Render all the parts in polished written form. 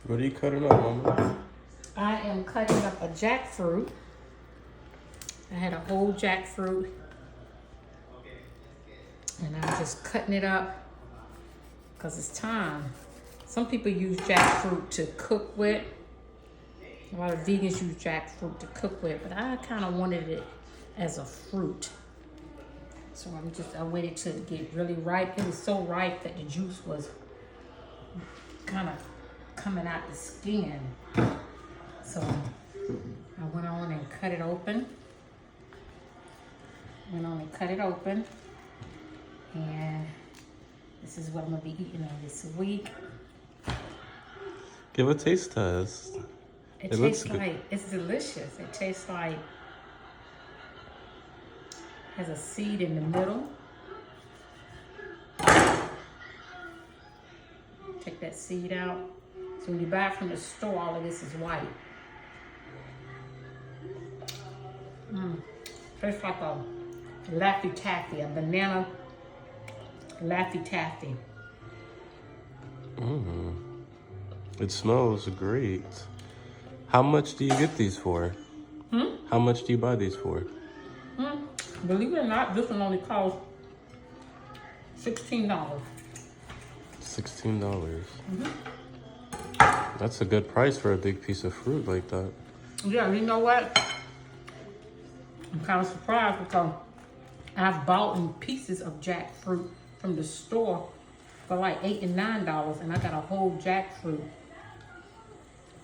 What are you cutting up, Mama? I am cutting up a jackfruit. I had a whole jackfruit, and I'm just cutting it up because it's time. Some people use jackfruit to cook with. A lot of vegans use jackfruit to cook with, but I kind of wanted it as a fruit. So I waited to get really ripe. It was so ripe that the juice was kind of coming out the skin. So I went on and cut it open. And this is what I'm gonna be eating on this week. Give a taste test. It looks tastes good. like, it's delicious. It tastes like, has a seed in the middle. Take that seed out. So when you buy it from the store, all of this is white. Tastes like a Laffy Taffy, a banana Laffy Taffy. It smells great. How much do you get these for? How much do you buy these for? Believe it or not, this one only costs $16. $16. That's a good price for a big piece of fruit like that. Yeah, you know what? I'm kind of surprised because I've bought pieces of jackfruit from the store for like $8 and $9, and I got a whole jackfruit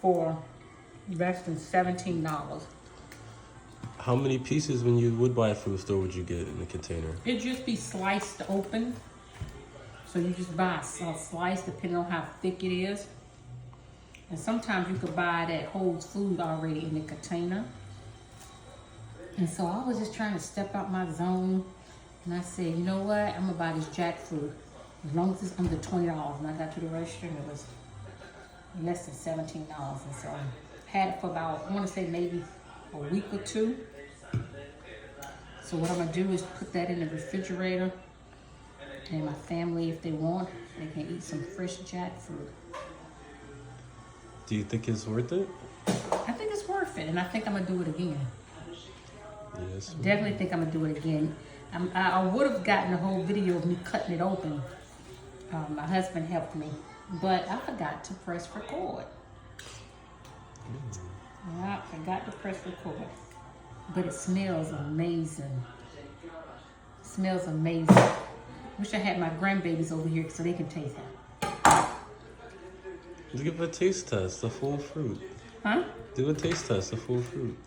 for less than $17. How many pieces when you would buy it from the store would you get in the container? It'd just be sliced open. So you just buy a slice depending on how thick it is. And sometimes you could buy it at Whole Foods already in the container. And so I was just trying to step out my zone. And I said, you know what? I'm gonna buy this jackfruit. As long as it's under $20. And I got to the register and it was less than $17. And so I had it for about, I wanna say maybe a week or two. So what I'm gonna do is put that in the refrigerator. And my family, if they want, they can eat some fresh jackfruit. Do you think it's worth it? I think it's worth it, and I think I'm gonna do it again. Yes. Definitely think I'm gonna do it again. I would have gotten a whole video of me cutting it open. My husband helped me, but I forgot to press record. Yeah, I forgot to press record. But it smells amazing. It smells amazing. Wish I had my grandbabies over here so they can taste it. Just give it a taste test, the full fruit. Huh? Do a taste test, the full fruit.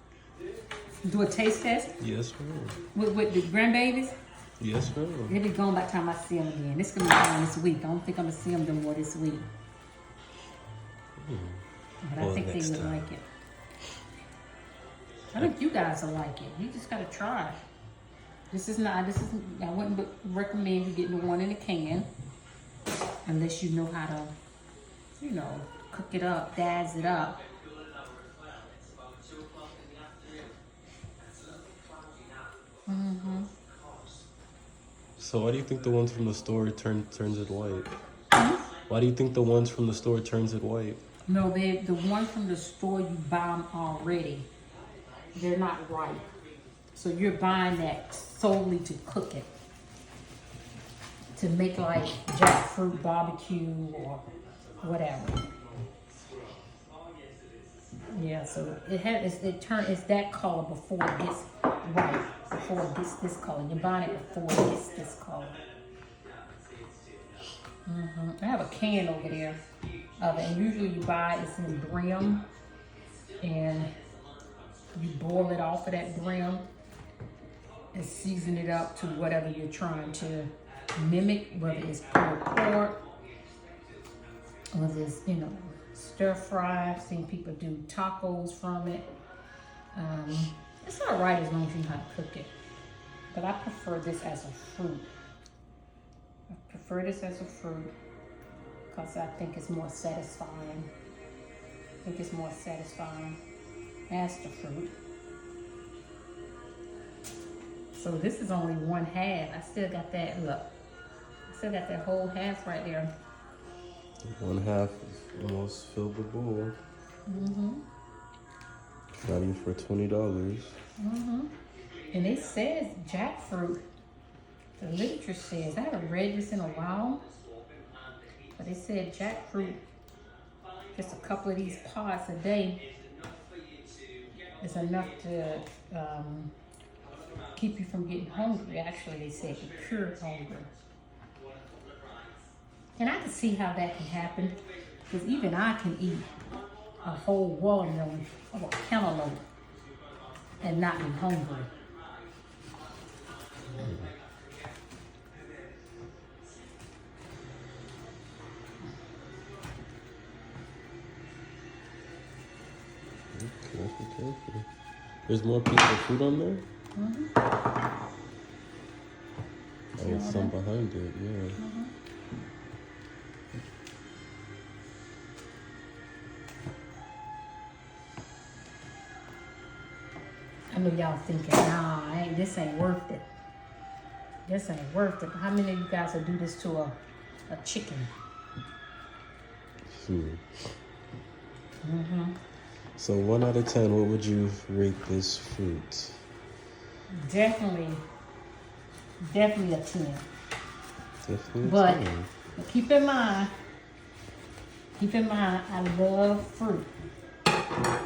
Do a taste test Yes, ma'am. with the grandbabies? Yes, ma'am. They'll be gone by the time I see them again. This gonna be gone this week. I don't think I'm gonna see them no more this week. But I Well, think they next would time. like it. I think you guys will like it. You just gotta try. I wouldn't recommend you getting the one in a can unless you know how to, cook it up, dazz it up. So why do you think the ones from the store turns it white? Why do you think the ones from the store turns it white? No, the one from the store, you buy them already. They're not ripe. So you're buying that solely to cook it. To make like jackfruit barbecue or whatever. Yeah, so it's that color before it gets ripe. Before it gets this color. You're buying it before it gets this color. I have a can over there of it, and usually you buy it's in brim, and you boil it off of that brim and season it up to whatever you're trying to mimic, whether it's pulled pork, whether it's stir fry. I've seen people do tacos from it. It's all right as long as you know how to cook it, but I prefer this as a fruit. Because I think it's more satisfying. As the fruit. So this is only one half. I still got that, look. I still got that whole half right there. One half almost filled the bowl. Got you for $20. And it says jackfruit. The literature says, I haven't read this in a while, but it said jackfruit, just a couple of these pods a day is enough to keep you from getting hungry. Actually, they said to cure hunger. And I can see how that can happen, because even I can eat a whole watermelon or a cantaloupe and not be hungry. Careful. There's more pieces of fruit on there? Oh, there's some behind it, yeah. I know y'all thinking, nah, this ain't worth it. This ain't worth it. How many of you guys would do this to a chicken? So 1 out of 10, what would you rate this fruit? Definitely a 10. Definitely a But 10. keep in mind, I love fruit.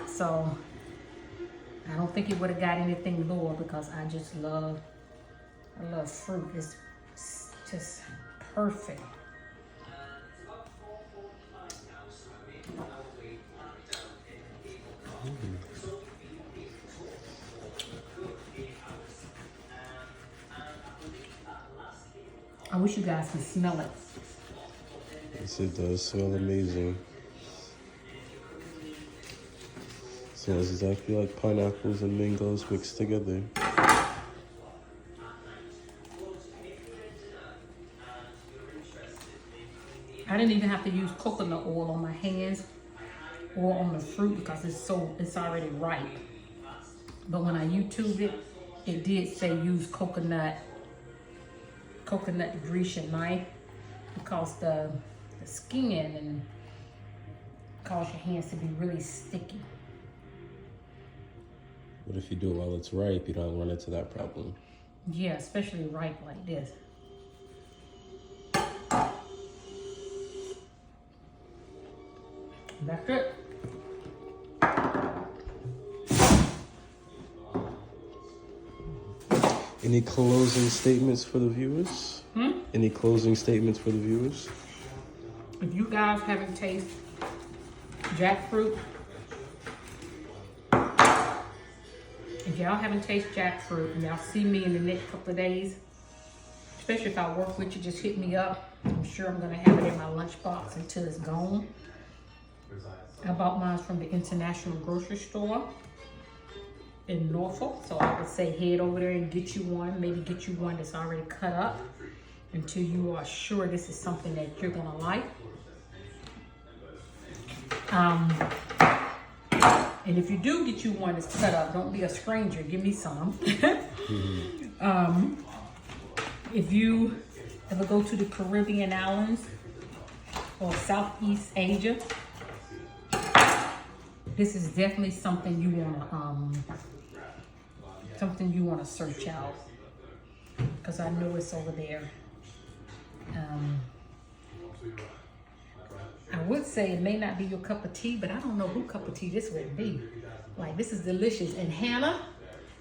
So I don't think it would have got anything lower, because I love fruit. It's just perfect. I wish you guys could smell it. Yes, it does smell amazing. Smells exactly like pineapples and mangoes mixed together. I didn't even have to use coconut oil on my hands or on the fruit, because it's already ripe. But when I YouTubed it, it did say use coconut to grease your knife, because the skin and cause your hands to be really sticky. But if you do it while it's ripe, you don't run into that problem. Yeah, especially ripe like this. That's it. Any closing statements for the viewers? Any closing statements for the viewers? If you guys haven't tasted jackfruit, if y'all haven't tasted jackfruit and y'all see me in the next couple of days, especially if I work with you, just hit me up. I'm sure I'm gonna have it in my lunchbox until it's gone. I bought mine from the International Grocery Store in Norfolk, so I would say head over there and get you one. Maybe get you one that's already cut up until you are sure this is something that you're gonna like. And if you do get you one that's cut up, don't be a stranger, give me some. If you ever go to the Caribbean islands or Southeast Asia, this is definitely something you wanna search out, because I know it's over there. I would say it may not be your cup of tea, but I don't know who cup of tea this would be. Like, this is delicious. And Hannah,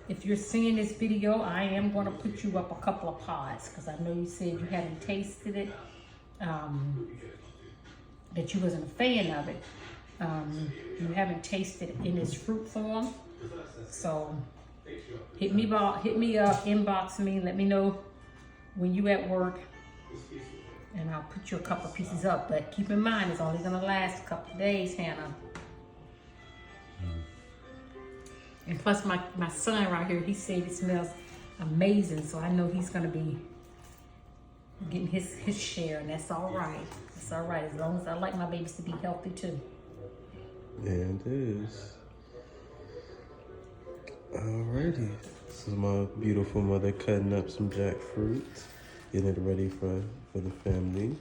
if you're seeing this video, I am going to put you up a couple of pods, because I know you said you hadn't tasted it, that you wasn't a fan of it. You haven't tasted it in its fruit form. So hit me up, inbox me, let me know when you at work, and I'll put you a couple of pieces up. But keep in mind, it's only gonna last a couple of days, Hannah. And plus my son right here, he said it smells amazing, so I know he's gonna be getting his share, and that's all right. It's all right, as long as I like my babies to be healthy too. And it is. Alrighty. This is my beautiful mother cutting up some jackfruit, getting it ready for the family.